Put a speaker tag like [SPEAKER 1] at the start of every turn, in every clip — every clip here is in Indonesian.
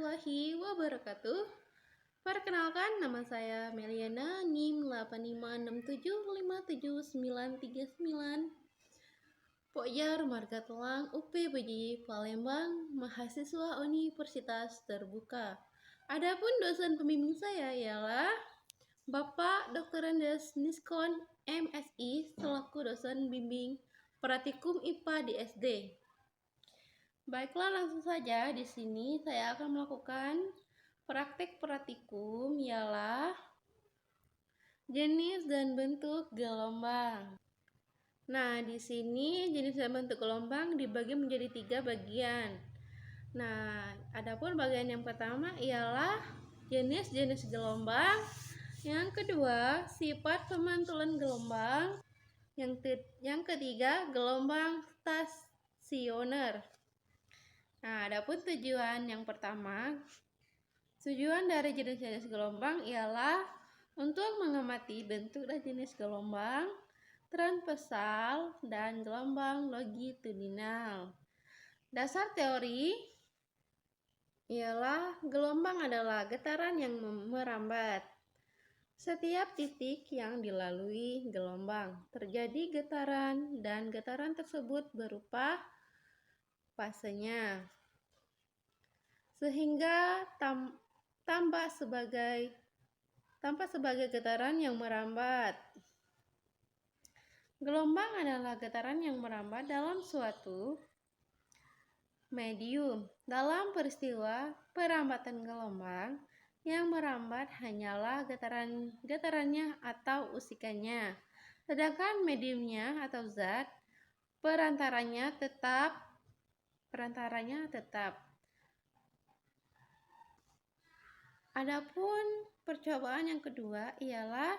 [SPEAKER 1] warahmatullahi wabarakatuh. Perkenalkan, nama saya Meliana, NIM 85675799. Pokjar Marga Telang UPBJ Palembang, mahasiswa Universitas Terbuka. Adapun dosen pembimbing saya ialah Bapak Dr. Andes Niskon MSI selaku dosen bimbing Pratikum IPA di SD. Baiklah, langsung saja di sini saya akan melakukan praktek pratikum ialah jenis dan bentuk gelombang. Nah, di sini jenis dan bentuk gelombang dibagi menjadi 3 bagian. Nah, adapun bagian yang pertama ialah jenis-jenis gelombang, yang kedua sifat pemantulan gelombang, yang ketiga gelombang stasioner. Nah, adapun tujuan yang pertama, tujuan dari jenis-jenis gelombang ialah untuk mengamati bentuk dan jenis gelombang transversal dan gelombang longitudinal. Dasar teori ialah gelombang adalah getaran yang merambat. Setiap titik yang dilalui gelombang terjadi getaran dan getaran tersebut berupa fasenya, sehingga tampak sebagai getaran yang merambat. Gelombang adalah getaran yang merambat dalam suatu medium. Dalam peristiwa perambatan gelombang, yang merambat hanyalah getarannya atau usikannya, sedangkan mediumnya atau zat perantaranya tetap. Adapun percobaan yang kedua ialah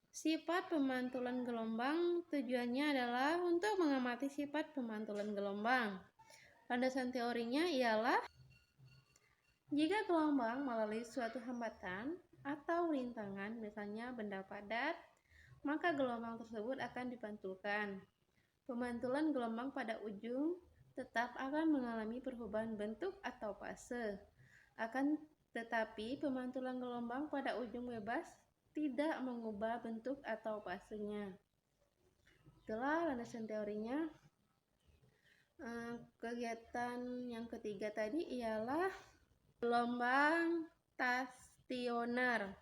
[SPEAKER 1] sifat pemantulan gelombang. Tujuannya adalah untuk mengamati sifat pemantulan gelombang. Landasan teorinya ialah jika gelombang melalui suatu hambatan atau rintangan, misalnya benda padat, maka gelombang tersebut akan dipantulkan. Pemantulan gelombang pada ujung tetap akan mengalami perubahan bentuk atau fase. Akan tetapi pemantulan gelombang pada ujung bebas tidak mengubah bentuk atau fasenya. Itulah landasan teorinya. Kegiatan yang ketiga tadi ialah gelombang stasioner.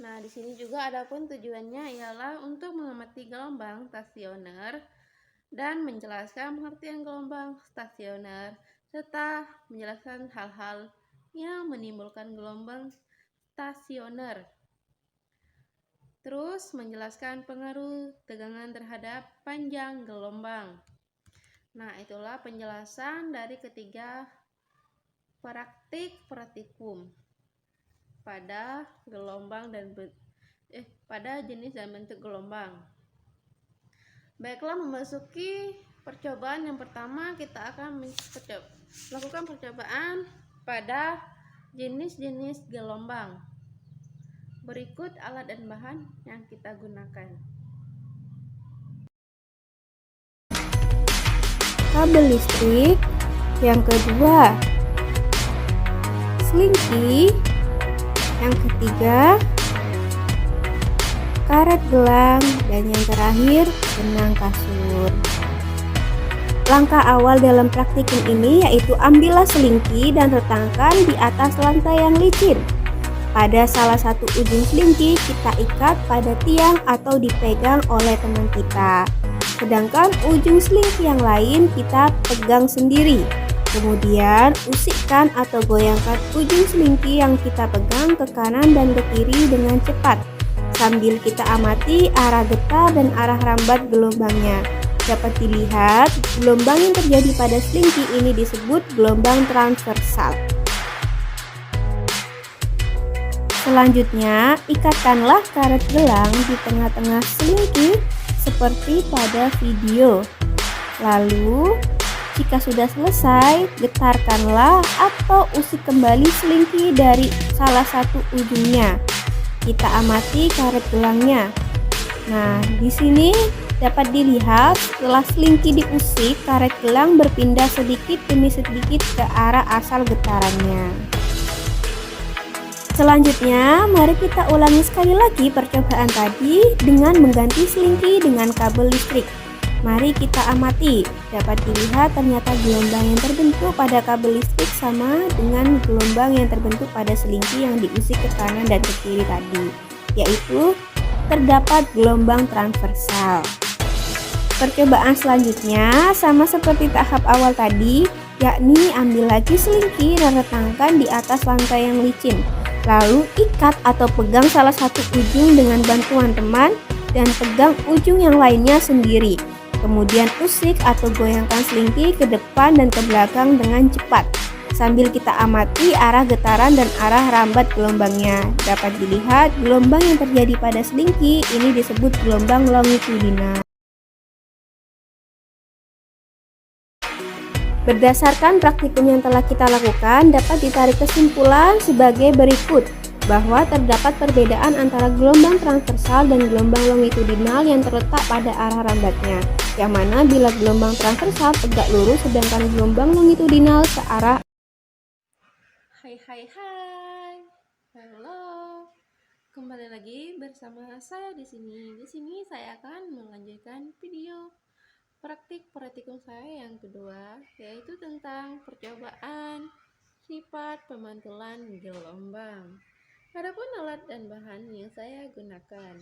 [SPEAKER 1] Nah, di sini juga adapun tujuannya ialah untuk mengamati gelombang stasioner dan menjelaskan pengertian gelombang stasioner serta menjelaskan hal-hal yang menimbulkan gelombang stasioner. Terus menjelaskan pengaruh tegangan terhadap panjang gelombang. Nah, itulah penjelasan dari ketiga praktik pratikum pada pada jenis dan bentuk gelombang. Baiklah, memasuki percobaan yang pertama, kita akan melakukan percobaan pada jenis-jenis gelombang. Berikut alat dan bahan yang kita gunakan.
[SPEAKER 2] Kabel listrik, yang kedua selinki, yang ketiga karet gelang, dan yang terakhir benang kasur. Langkah awal dalam praktikum ini yaitu ambillah selingki dan letakkan di atas lantai yang licin. Pada salah satu ujung selingki kita ikat pada tiang atau dipegang oleh teman kita. Sedangkan ujung selingki yang lain kita pegang sendiri. Kemudian usikkan atau goyangkan ujung selingki yang kita pegang ke kanan dan ke kiri dengan cepat, sambil kita amati arah getar dan arah rambat gelombangnya. Dapat dilihat, gelombang yang terjadi pada selingki ini disebut gelombang transversal. Selanjutnya, ikatkanlah karet gelang di tengah-tengah selingki seperti pada video. Lalu, jika sudah selesai, getarkanlah atau usik kembali selingki dari salah satu ujungnya. Kita amati karet gelangnya. Nah, di sini dapat dilihat setelah selingki diusik, karet gelang berpindah sedikit demi sedikit ke arah asal getarannya. Selanjutnya, mari kita ulangi sekali lagi percobaan tadi dengan mengganti selingki dengan kabel listrik. Mari kita amati. Dapat dilihat ternyata gelombang yang terbentuk pada kabel listrik sama dengan gelombang yang terbentuk pada selingki yang diusik ke kanan dan ke kiri tadi, yaitu terdapat gelombang transversal. Percobaan selanjutnya sama seperti tahap awal tadi, yakni ambil lagi selingki dan letakkan di atas lantai yang licin. Lalu ikat atau pegang salah satu ujung dengan bantuan teman dan pegang ujung yang lainnya sendiri. Kemudian usik atau goyangkan selingki ke depan dan ke belakang dengan cepat. Sambil kita amati arah getaran dan arah rambat gelombangnya. Dapat dilihat gelombang yang terjadi pada selingki ini disebut gelombang longitudinal. Berdasarkan praktikum yang telah kita lakukan, dapat ditarik kesimpulan sebagai berikut, bahwa terdapat perbedaan antara gelombang transversal dan gelombang longitudinal yang terletak pada arah rambatnya, yang mana bila gelombang transversal tegak lurus sedangkan gelombang longitudinal searah.
[SPEAKER 1] Hai, halo, kembali lagi bersama saya di sini. Di sini saya akan melanjutkan video praktik praktikum saya yang kedua, yaitu tentang percobaan sifat pemantulan gelombang. Adapun alat dan bahan yang saya gunakan: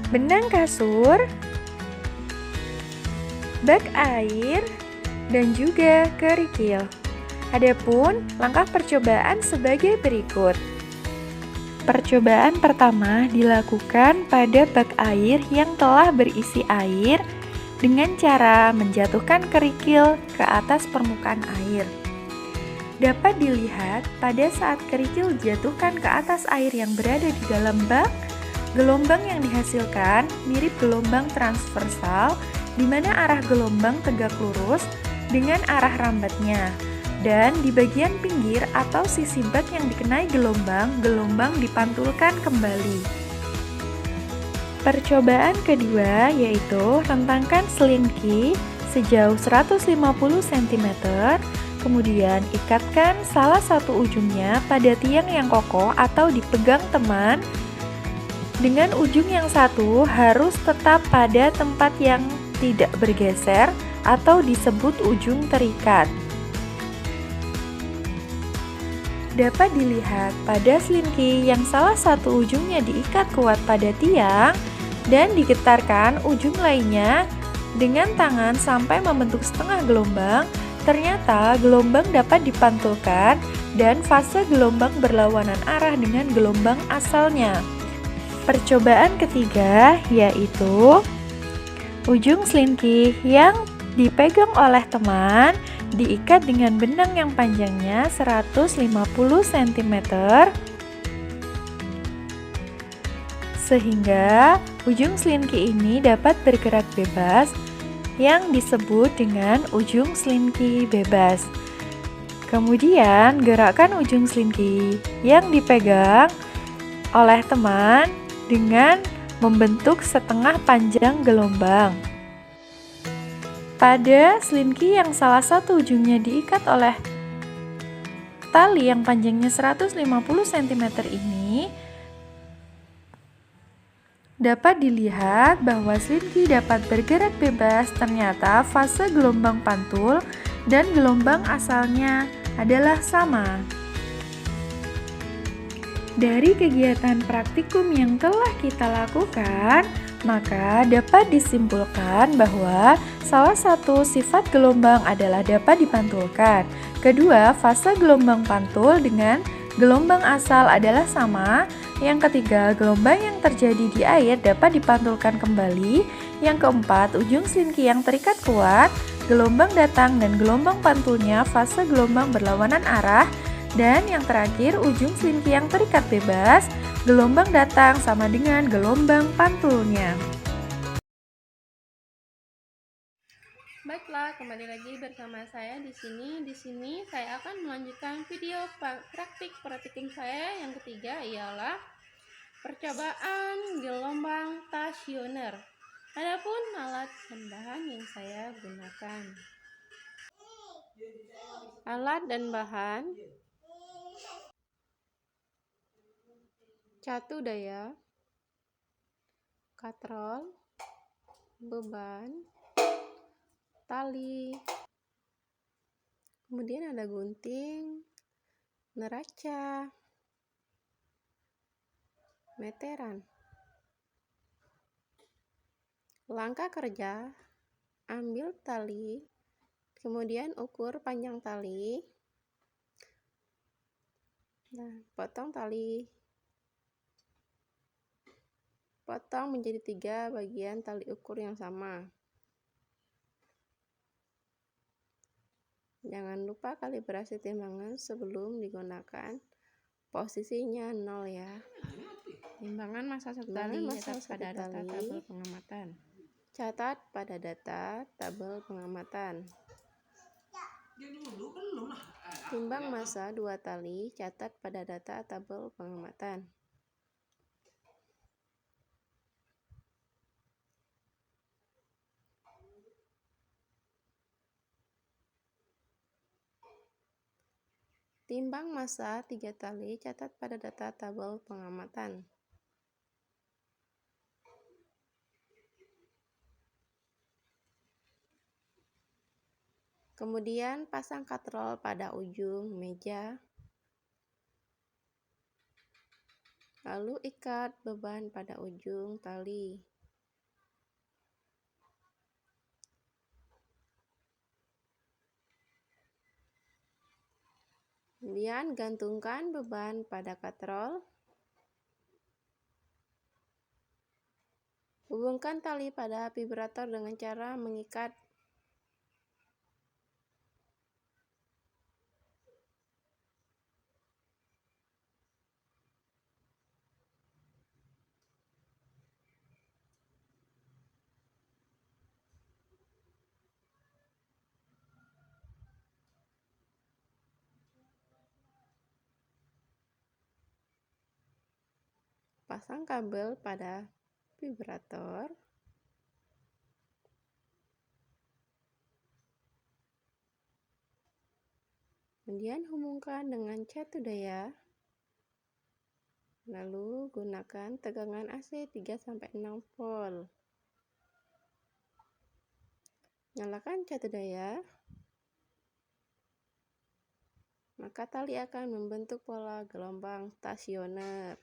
[SPEAKER 3] benang kasur, bak air, dan juga kerikil. Adapun langkah percobaan sebagai berikut. Percobaan pertama dilakukan pada bak air yang telah berisi air dengan cara menjatuhkan kerikil ke atas permukaan air. Dapat dilihat pada saat kerikil dijatuhkan ke atas air yang berada di dalam bak, gelombang yang dihasilkan mirip gelombang transversal, di mana arah gelombang tegak lurus dengan arah rambatnya. Dan di bagian pinggir atau sisi bak yang dikenai gelombang dipantulkan kembali. Percobaan kedua yaitu rentangkan selingki sejauh 150 cm, kemudian ikatkan salah satu ujungnya pada tiang yang kokoh atau dipegang teman, dengan ujung yang satu harus tetap pada tempat yang tidak bergeser atau disebut ujung terikat. Dapat dilihat pada selingki yang salah satu ujungnya diikat kuat pada tiang dan digetarkan ujung lainnya dengan tangan sampai membentuk setengah gelombang. Ternyata gelombang dapat dipantulkan dan fase gelombang berlawanan arah dengan gelombang asalnya. Percobaan ketiga yaitu ujung selingki yang dipegang oleh teman diikat dengan benang yang panjangnya 150 cm sehingga ujung selingki ini dapat bergerak bebas, yang disebut dengan ujung selingki bebas. Kemudian gerakkan ujung selingki yang dipegang oleh teman dengan membentuk setengah panjang gelombang. Pada selingki yang salah satu ujungnya diikat oleh tali yang panjangnya 150 cm ini, dapat dilihat bahwa selingki dapat bergerak bebas. Ternyata fase gelombang pantul dan gelombang asalnya adalah sama. Dari kegiatan praktikum yang telah kita lakukan, maka dapat disimpulkan bahwa salah satu sifat gelombang adalah dapat dipantulkan. Kedua, fase gelombang pantul dengan gelombang asal adalah sama. Yang ketiga, gelombang yang terjadi di air dapat dipantulkan kembali. Yang keempat, ujung selingki yang terikat kuat, gelombang datang dan gelombang pantulnya fase gelombang berlawanan arah. Dan yang terakhir, ujung selingki yang terikat bebas, gelombang datang sama dengan gelombang pantulnya.
[SPEAKER 1] Baiklah, kembali lagi bersama saya di sini. Di sini saya akan melanjutkan video praktik praktikum saya yang ketiga, ialah percobaan gelombang stasioner. Adapun alat dan bahan yang saya gunakan. Alat dan bahan: catu daya, katrol, beban, tali, kemudian ada gunting, neraca, meteran. Langkah kerja: ambil tali, kemudian ukur panjang tali, potong tali, potong menjadi 3 bagian tali ukur yang sama. Jangan lupa kalibrasi timbangan sebelum digunakan. Posisinya 0 ya.
[SPEAKER 3] Timbangan massa 1 tali, catat pada data tabel pengamatan.
[SPEAKER 1] Catat pada data tabel pengamatan. Timbang massa 2 tali, catat pada data tabel pengamatan. Timbang massa 3 tali, catat pada data tabel pengamatan. Kemudian pasang katrol pada ujung meja. Lalu ikat beban pada ujung tali. Kemudian gantungkan beban pada katrol. Hubungkan tali pada vibrator dengan cara mengikat. Pasang kabel pada vibrator. Kemudian hubungkan dengan catu daya. Lalu gunakan tegangan AC 3-6 volt. Nyalakan catu daya. Maka tali akan membentuk pola gelombang stasioner.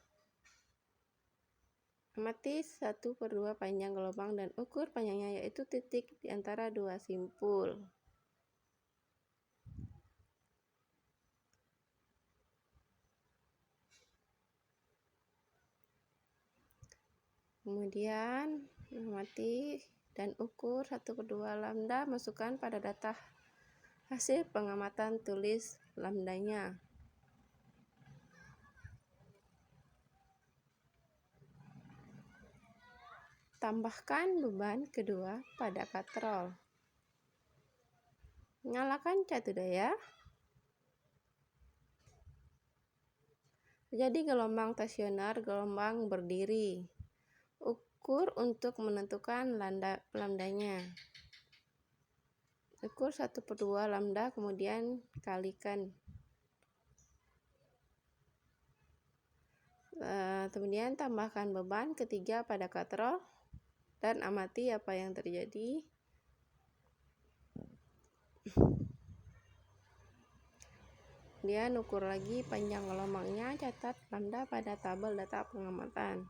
[SPEAKER 1] Amati 1/2 panjang gelombang dan ukur panjangnya, yaitu titik di antara 2 simpul. Kemudian amati dan ukur 1/2 lambda, masukkan pada data hasil pengamatan, tulis lambdanya. Tambahkan beban kedua pada katrol. Nyalakan catu daya. Jadi gelombang stasioner, gelombang berdiri. Ukur untuk menentukan lambdanya. Ukur 1/2 lambda, kemudian kalikan. Kemudian tambahkan beban ketiga pada katrol dan amati apa yang terjadi. Kemudian ukur lagi panjang gelombangnya, catat lambda pada tabel data pengamatan.